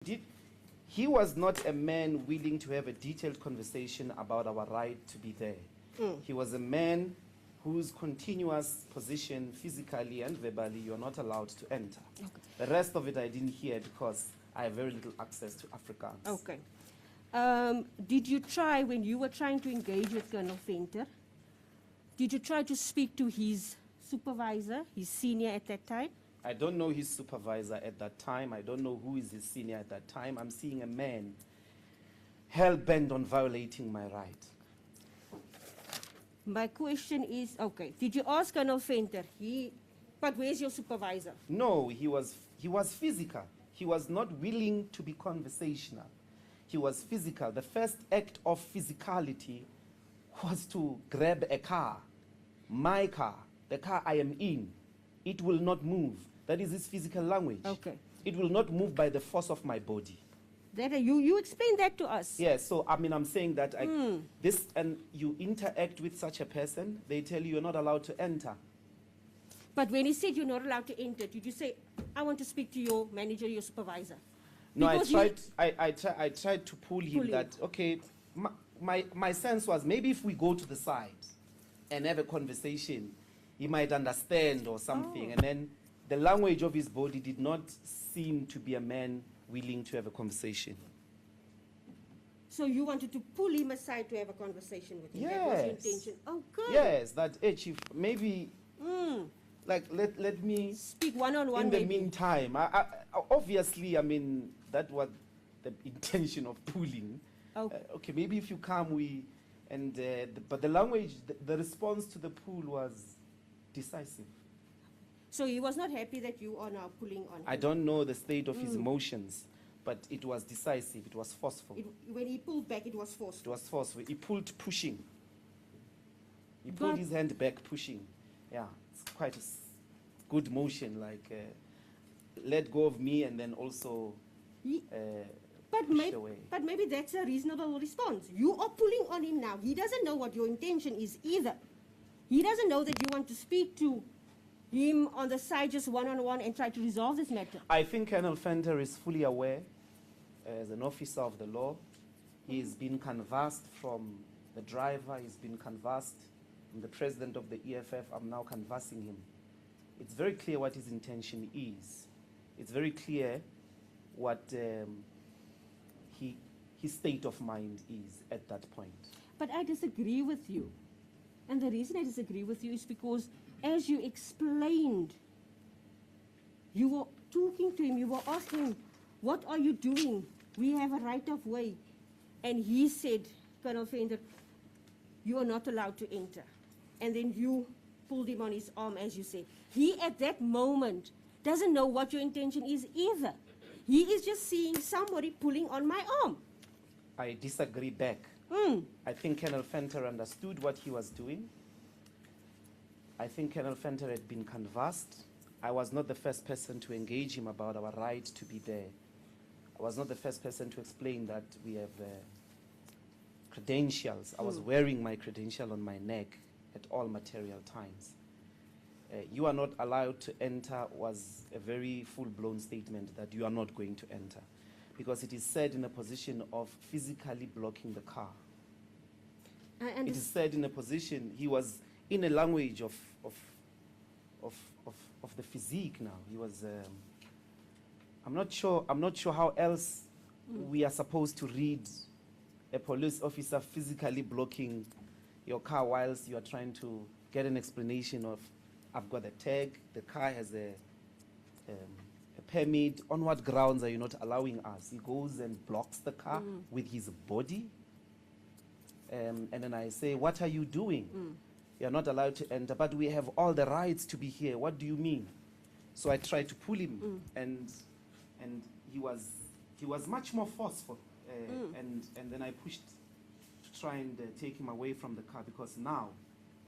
He was not a man willing to have a detailed conversation about our right to be there. He was a man whose continuous position, physically and verbally, you are not allowed to enter. Okay. The rest of it I didn't hear because I have very little access to Afrikaans. Okay. Did you try, when you were trying to engage with Colonel Venter, did you try to speak to his supervisor, his senior at that time? I don't know his supervisor at that time. I don't know who is his senior at that time. I'm seeing a man hell-bent on violating my right. My question is, okay, did you ask Colonel Venter, but where's your supervisor? No, he was physical. He was not willing to be conversational. He was physical. The first act of physicality was to grab a car, my car, the car I am in. It will not move. That is his physical language. Okay. It will not move by the force of my body. That, you explain that to us. Yes, so I mean, I'm saying that and you interact with such a person, they tell you you're not allowed to enter. But when he said you're not allowed to enter, did you say, I want to speak to your manager, your supervisor? No, Because I tried to pull him that, okay, my sense was maybe if we go to the side and have a conversation, he might understand or something. And then the language of his body did not seem to be a man willing to have a conversation. So you wanted to pull him aside to have a conversation with him? Yes. That was your intention? Oh, good. Yes, that, hey, Chief, maybe, like, let me... Speak one-on-one, in the maybe. meantime, obviously, I mean, that was the intention of pulling. Okay. Okay, maybe if you come, but the language, the response to the pull was decisive. So he was not happy that you are now pulling on him? I don't know the state of his emotions, but it was decisive, it was forceful. When he pulled back, it was forceful? It was forceful. He pulled pushing. He pulled his hand back pushing. Yeah, it's quite a good motion, like let go of me and then also push away. But maybe that's a reasonable response. You are pulling on him now. He doesn't know what your intention is either. He doesn't know that you want to speak to him on the side, just one-on-one, and try to resolve this matter. I think Colonel Venter is fully aware, as an officer of the law. He's been canvassed from the driver, he's been canvassed from the president of the EFF. I'm now canvassing him. It's very clear what his intention is. It's very clear what his state of mind is at that point. But I disagree with you. And the reason I disagree with you is because, as you explained, you were talking to him, you were asking him, what are you doing? We have a right of way. And he said, Colonel Venter, you are not allowed to enter. And then you pulled him on his arm, as you said. He, at that moment, doesn't know what your intention is either. He is just seeing somebody pulling on my arm. I disagree back. I think Colonel Venter understood what he was doing. I think Colonel Venter had been canvassed. I was not the first person to engage him about our right to be there. I was not the first person to explain that we have credentials. I was wearing my credential on my neck at all material times. You are not allowed to enter was a very full-blown statement that you are not going to enter, because it is said in a position of physically blocking the car. It is said in a position, he was in a language of the physique now. He was, I'm not sure how else we are supposed to read a police officer physically blocking your car whilst you are trying to get an explanation of, I've got a tag, the car has a permit, on what grounds are you not allowing us? He goes and blocks the car with his body. And then I say, what are you doing? You're not allowed to enter, but we have all the rights to be here. What do you mean? So I tried to pull him, and he was much more forceful. And then I pushed to try and take him away from the car, because now